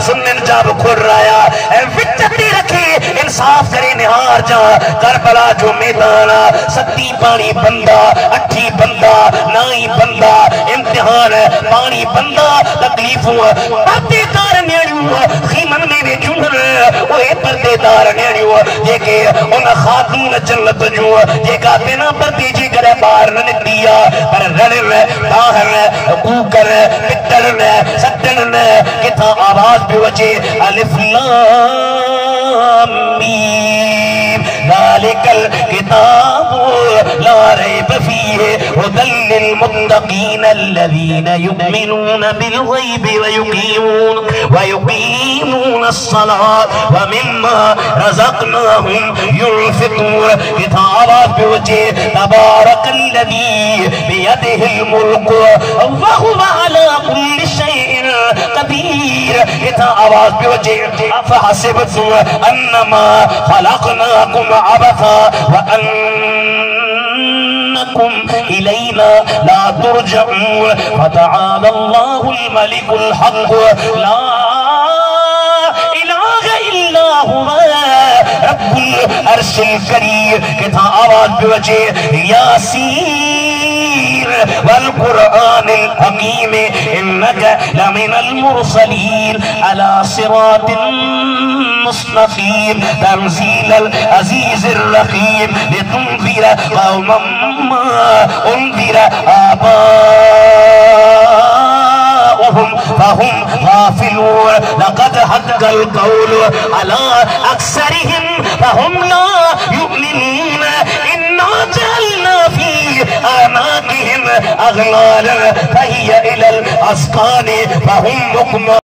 सुनन जब खुर्राया विचड़ी रखी इंसाफ करे निहार जा करबला जो मैदान सत्ती पानी बंदा अठी बंदा नाई बंदा इम्तिहान पानी बंदा तकलीफों पर्देदार नेड़ियों खीमन में वे जुमर ओए पर्देदार नेड़ियों जेके उन खातून जन्नत जो जेका बिना पर्दे जी करे बाहर न निकलिया पर रण बाहर कूकर पित्तल ने सत्तन ने किथा आवाज भी वचे अलिफ लाम मीम ज़ालिकल किताबु ला रैब फीहि हुदल लिल मुत्तकीन अल्लज़ीना युमिनून बिल गैबि व युकीमून अस्सलात व मिम्मा रज़क़नाहुम युनफ़िक़ून किथा आवाज भी वचे तबारकल्लज़ी बियदिहिल मुल्क व हुवा अला कुल्लि शैइन कदीर किथा आवाज भी वचे अफ़हसिबतुम अन्नमा खलक़नाकुम अबथा व अन्नकुम इलैना ला तुरजऊन फतआला अल्लाहुल मलिकुल हक़ ला इलाहा इल्ला हुवा रब्बुल अर्शिल करीम किथा आवाज भी वचे यासीन वल कुरआनिल हकीम इन्नका लमिनल मुरसलीन अला सिरातिन मुस्तकीम तंजीलल अजीजिर रहीम लितुनज़िर कौमम मा उनज़िर आबाउहुम फहुम गाफिलून लक़द हक़्क़ल क़ौलु अला अक्सरिहिम फहुम ला युमिनून इन्ना जअलना फी अनाक़िहिम अग़लालन फहिय इलल अस्क़ानि फहुम मुक़मा